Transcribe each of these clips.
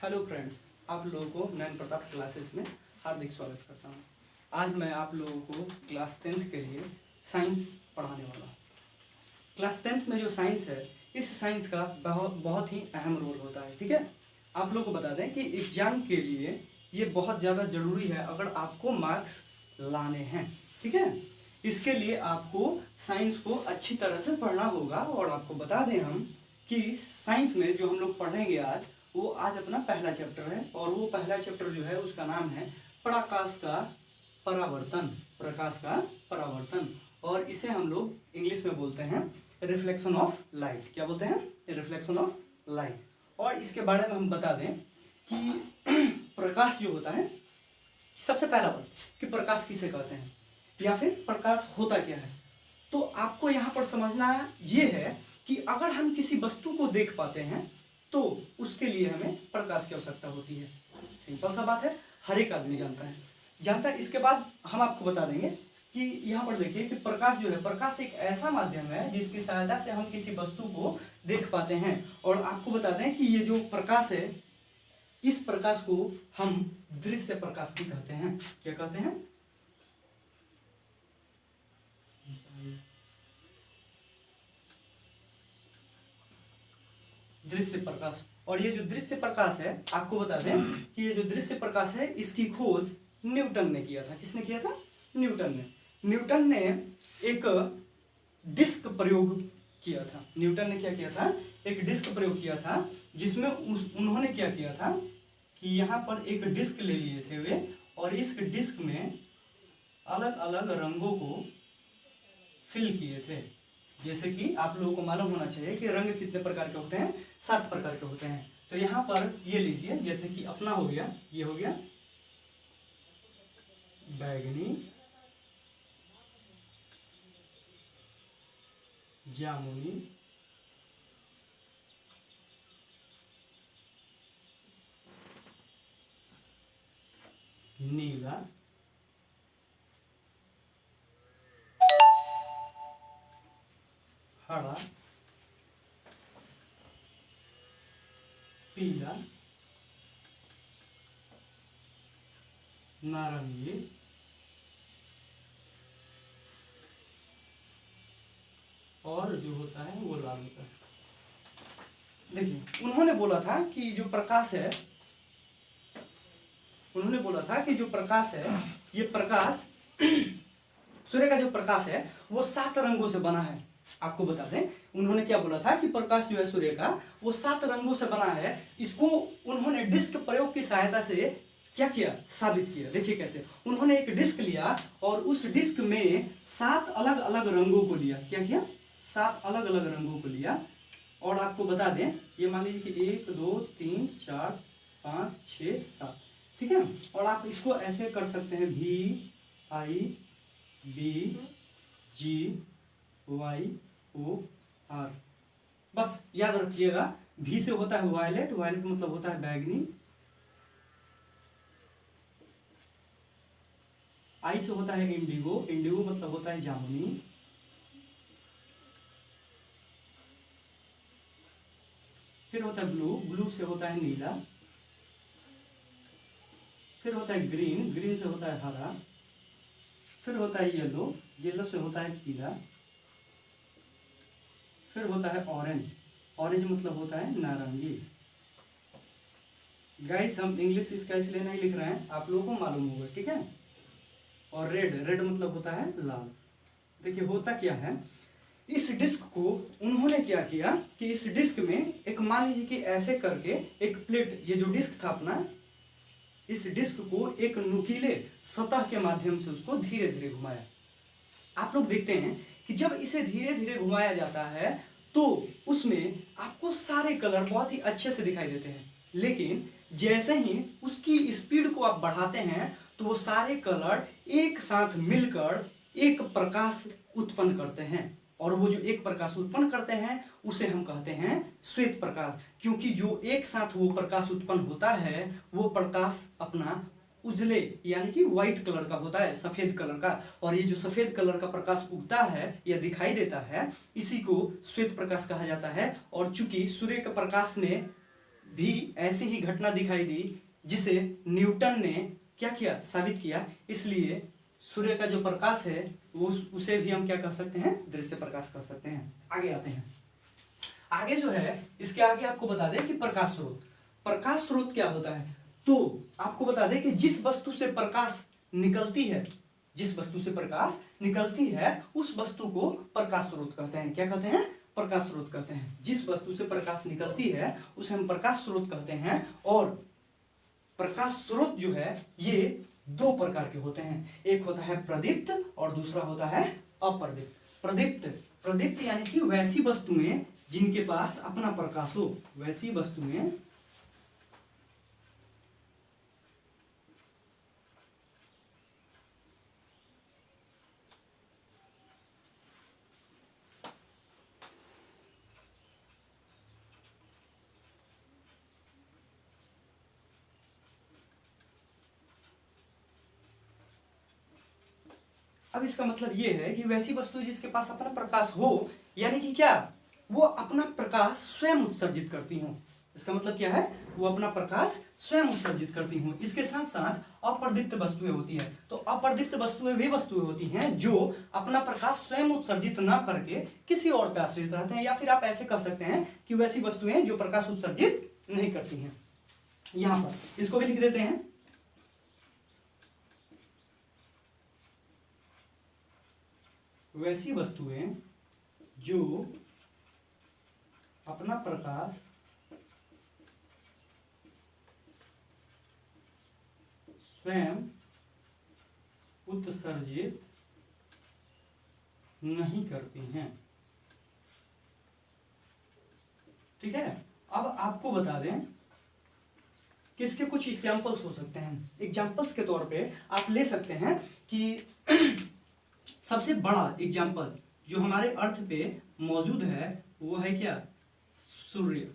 Hello friends, आप लोगों को नयन प्रताप क्लासेस में हार्दिक स्वागत करता हूँ। आज मैं आप लोगों को क्लास 10th के लिए साइंस पढ़ाने वाला हूँ। क्लास 10th में जो साइंस है, इस साइंस का बहुत ही अहम रोल होता है। ठीक है, आप लोगों को बता दें कि एग्जाम के लिए ये बहुत ज़्यादा ज़रूरी है अगर आपको मार्क्स लाने हैं। ठीक है, इसके लिए आपको साइंस को अच्छी तरह से पढ़ना होगा। और आपको बता दें हम कि साइंस में जो हम लोग पढ़ेंगे आज, वो आज अपना पहला चैप्टर है। और वो पहला चैप्टर जो है उसका नाम है प्रकाश का परावर्तन। प्रकाश का परावर्तन, और इसे हम लोग इंग्लिश में बोलते हैं रिफ्लेक्शन ऑफ लाइट। क्या बोलते हैं? Reflection of light. और इसके बारे में हम बता दें कि प्रकाश जो होता है, सबसे पहला बात कि प्रकाश किसे कहते हैं या फिर प्रकाश होता क्या है। तो आपको यहाँ पर समझना ये है कि अगर हम किसी वस्तु को देख पाते हैं तो उसके लिए हमें प्रकाश की आवश्यकता होती है। सिंपल सा बात है, हर एक आदमी जानता है। इसके बाद हम आपको बता देंगे कि यहाँ पर देखिए कि प्रकाश जो है, प्रकाश एक ऐसा माध्यम है जिसकी सहायता से हम किसी वस्तु को देख पाते हैं। और आपको बता दें कि ये जो प्रकाश है, इस प्रकाश को हम दृश्य प्रकाश भी कहते हैं। क्या कहते हैं? दृश्य प्रकाश। और ये जो दृश्य प्रकाश है, आपको बता दें कि ये जो दृश्य प्रकाश है, इसकी खोज न्यूटन ने किया था। किसने किया था? न्यूटन ने एक डिस्क प्रयोग किया था। न्यूटन ने क्या किया था? एक डिस्क प्रयोग किया था, जिसमें उन्होंने क्या किया था कि यहाँ पर एक डिस्क ले लिए थे वे, और इस डिस्क में अलग अलग रंगों को फिल किए थे। जैसे कि आप लोगों को मालूम होना चाहिए कि रंग कितने प्रकार के होते हैं? 7 प्रकार के होते हैं। तो यहाँ पर ये लीजिए, जैसे कि अपना हो गया, ये हो गया बैगनी, जामुनी, नीला, हरा, पीला, नारंगी, और जो होता है वो लाल होता है। देखिए, उन्होंने बोला था कि जो प्रकाश है, ये प्रकाश सूर्य का जो प्रकाश है वो 7 रंगों से बना है। आपको बता दें, उन्होंने क्या बोला था कि प्रकाश जो है सूर्य का, वो 7 रंगों से बना है। इसको उन्होंने डिस्क प्रयोग की सहायता से क्या किया? साबित किया। देखिए कैसे। उन्होंने एक डिस्क लिया और उस डिस्क में 7 अलग अलग रंगों को लिया। क्या किया? 7 अलग अलग रंगों को लिया। और आपको बता दें, ये मान लीजिए कि 1 2 3 4 5 6 7, ठीक है। और आप इसको ऐसे कर सकते हैं, VIBGYOR। बस याद रखिएगा, V से होता है वायलेट, वायलेट मतलब होता है बैगनी, I से होता है इंडिगो, इंडिगो मतलब होता है जामुनी, फिर होता है ब्लू, ब्लू से होता है नीला, फिर होता है ग्रीन, ग्रीन से होता है हरा, फिर होता है येलो, येलो से होता है पीला, फिर होता है ऑरेंज, ऑरेंज मतलब होता है नारंगी। गाइस, हम इंग्लिश इसका इसलिए नहीं लिख रहे हैं, आप लोगों को मालूम होगा, ठीक है। और रेड, रेड मतलब होता है लाल। देखिए होता क्या है, इस डिस्क को उन्होंने क्या किया कि इस डिस्क में एक, मान लीजिए कि ऐसे करके एक प्लेट, ये जो डिस्क था अपना, इस डिस्क को एक नुकीले सतह के माध्यम से उसको धीरे धीरे घुमाया। आप लोग देखते हैं कि जब इसे धीरे धीरे घुमाया जाता है तो उसमें आपको सारे कलर बहुत ही अच्छे से दिखाई देते हैं। लेकिन जैसे ही उसकी स्पीड को आप बढ़ाते हैं तो वो सारे कलर एक साथ मिलकर एक प्रकाश उत्पन्न करते हैं। और वो जो एक प्रकाश उत्पन्न करते हैं उसे हम कहते हैं श्वेत प्रकाश। क्योंकि जो एक साथ वो प्रकाश उत्पन्न होता है, वो प्रकाश अपना उजले यानी कि व्हाइट कलर का होता है, सफेद कलर का। और ये जो सफेद कलर का प्रकाश उगता है या दिखाई देता है, इसी को श्वेत प्रकाश कहा जाता है। और चूंकि सूर्य के प्रकाश ने भी ऐसी ही घटना दिखाई दी जिसे न्यूटन ने क्या किया, साबित किया। इसलिए सूर्य का जो प्रकाश है वो उसे भी हम क्या कह सकते हैं, दृश्य प्रकाश कह सकते हैं। आगे आते हैं। आगे जो है इसके आगे आपको बता दें कि प्रकाश स्रोत, प्रकाश स्रोत क्या होता है। तो आपको बता दें कि जिस वस्तु से प्रकाश निकलती है, जिस वस्तु से प्रकाश निकलती है उस वस्तु को प्रकाश स्रोत कहते हैं। क्या कहते हैं, प्रकाश स्रोत कहते हैं। जिस वस्तु से प्रकाश निकलती है उसे हम प्रकाश स्रोत कहते हैं। और प्रकाश स्रोत जो है ये दो प्रकार के होते हैं, एक होता है प्रदीप्त और दूसरा होता है अप्रदीप्त। प्रदीप्त, प्रदीप्त यानी कि वैसी वस्तुएं जिनके पास अपना प्रकाश हो, वैसी वस्तुएं अब इसका मतलब ये है कि वैसी वस्तु जिसके पास अपना प्रकाश हो, यानी कि क्या, वो अपना प्रकाश स्वयं उत्सर्जित करती हूँ। इसका मतलब क्या है, वो अपना प्रकाश स्वयं उत्सर्जित करती हूँ। इसके साथ साथ अप्रदीप्त वस्तुएं होती है। तो अप्रदीप्त वस्तुएं वे वस्तुएं होती हैं जो अपना प्रकाश स्वयं उत्सर्जित न करके किसी और पे आश्रित रहते हैं, या फिर आप ऐसे कह सकते हैं कि वैसी वस्तुएं जो प्रकाश उत्सर्जित नहीं करती हैं। यहां पर इसको भी लिख देते हैं, वैसी वस्तुएं जो अपना प्रकाश स्वयं उत्सर्जित नहीं करती हैं। ठीक है। अब आपको बता दें कि इसके कुछ एग्जाम्पल्स हो सकते हैं। एग्जाम्पल्स के तौर पे आप ले सकते हैं कि सबसे बड़ा एग्जाम्पल जो हमारे अर्थ पे मौजूद है वो है क्या, सूर्य।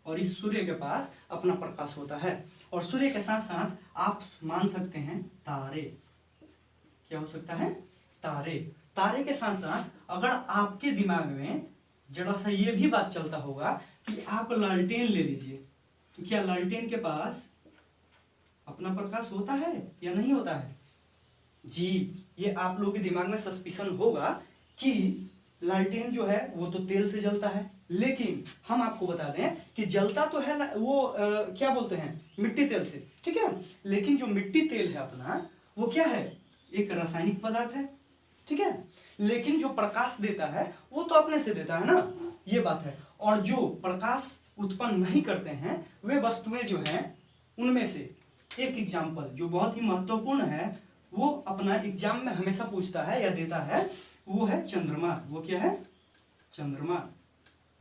और इस सूर्य के पास अपना प्रकाश होता है। और सूर्य के साथ साथ आप मान सकते हैं तारे। क्या हो सकता है, तारे। तारे के साथ साथ अगर आपके दिमाग में जरा सा ये भी बात चलता होगा कि आप लालटेन ले लीजिए, तो क्या लालटेन के पास अपना प्रकाश होता है या नहीं होता है। जी, ये आप लोगों के दिमाग में सस्पिशन होगा कि लालटेन जो है वो तो तेल से जलता है, लेकिन हम आपको बता दें कि जलता तो है वो क्या बोलते हैं, मिट्टी तेल से। ठीक है। लेकिन जो मिट्टी तेल है अपना वो क्या है, एक रासायनिक पदार्थ है। ठीक है। लेकिन जो प्रकाश देता है वो तो अपने से देता है ना, ये बात है। और जो प्रकाश उत्पन्न नहीं करते हैं वे वस्तुएं जो हैं, उनमें से एक एग्जाम्पल जो बहुत ही महत्वपूर्ण है, वो अपना एग्जाम में हमेशा पूछता है या देता है, वो है चंद्रमा। वो क्या है, चंद्रमा।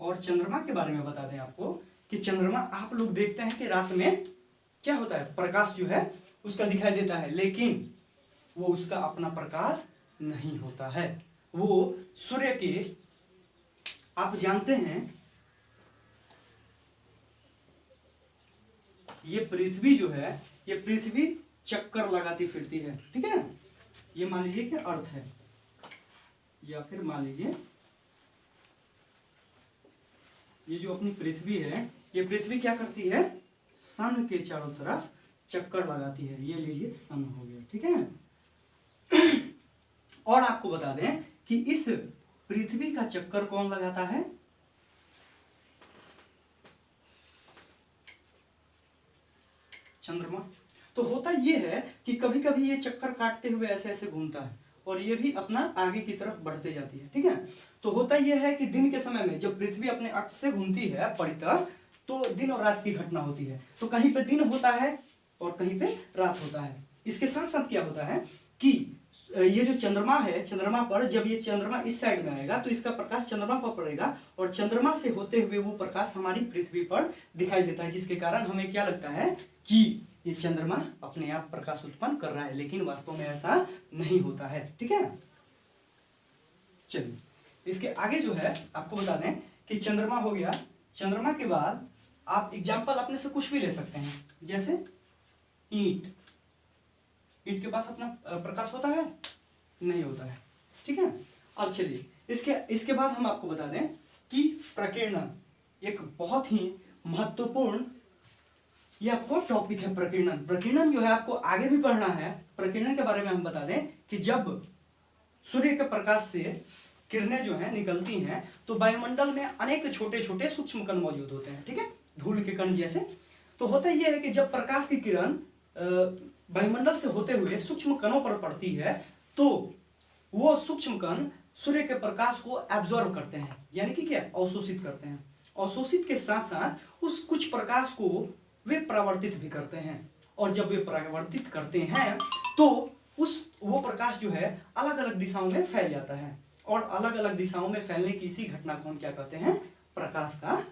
और चंद्रमा के बारे में बता दें आपको कि चंद्रमा आप लोग देखते हैं कि रात में क्या होता है, प्रकाश जो है उसका दिखाई देता है, लेकिन वो उसका अपना प्रकाश नहीं होता है। वो सूर्य के, आप जानते हैं ये पृथ्वी जो है, ये पृथ्वी चक्कर लगाती फिरती है। ठीक है। ये मान लीजिए कि अर्थ है, या फिर मान लीजिए ये जो अपनी पृथ्वी है, ये पृथ्वी क्या करती है, सन के चारों तरफ चक्कर लगाती है। ये लीजिए सन हो गया। ठीक है। और आपको बता दें कि इस पृथ्वी का चक्कर कौन लगाता है, चंद्रमा। तो होता यह है कि कभी कभी ये चक्कर काटते हुए ऐसे ऐसे घूमता है और ये भी अपना आगे की तरफ बढ़ते जाती है। ठीक है। तो होता यह है कि दिन के समय में जब पृथ्वी अपने अक्ष से घूमती है परितः, तो दिन और रात की घटना होती है। तो कहीं पे दिन होता है और कहीं पे रात होता है। इसके साथ साथ क्या होता है कि ये जो चंद्रमा है, चंद्रमा पर जब ये चंद्रमा इस साइड में आएगा तो इसका प्रकाश चंद्रमा पर पड़ेगा और चंद्रमा से होते हुए वो प्रकाश हमारी पृथ्वी पर दिखाई देता है, जिसके कारण हमें क्या लगता है कि ये चंद्रमा अपने आप प्रकाश उत्पन्न कर रहा है, लेकिन वास्तव में ऐसा नहीं होता है। ठीक है। चलिए इसके आगे जो है आपको बता दें कि चंद्रमा हो गया। चंद्रमा के बाद आप एग्जाम्पल अपने से कुछ भी ले सकते हैं, जैसे ईंट। ईंट के पास अपना प्रकाश होता है, नहीं होता है। ठीक है। अब चलिए इसके बाद हम आपको बता दें कि प्रकीर्णन एक बहुत ही महत्वपूर्ण ये आपको टॉपिक है प्रकीर्णन। प्रकीर्णन जो है आपको आगे भी पढ़ना है। प्रकीर्णन के बारे में हम बता दें कि जब सूर्य के प्रकाश से किरणें जो है निकलती हैं तो वायुमंडल में अनेक छोटे छोटे सूक्ष्म कण मौजूद होते हैं, ठीक है, धूल के कण जैसे। तो होता यह है कि जब प्रकाश की किरण वायुमंडल से होते हुए सूक्ष्म कणों पर पड़ती है तो वो सूक्ष्म कण सूर्य के प्रकाश को एब्जॉर्ब करते हैं, यानी कि क्या, अवशोषित करते हैं। अवशोषित के साथ साथ उस कुछ प्रकाश को वे परावर्तित भी करते हैं, और जब वे परावर्तित करते हैं तो वो प्रकाश जो है अलग अलग दिशाओं में फैल जाता है, और अलग अलग दिशाओं में फैलने की इसी घटना को हम क्या कहते हैं, प्रकाश का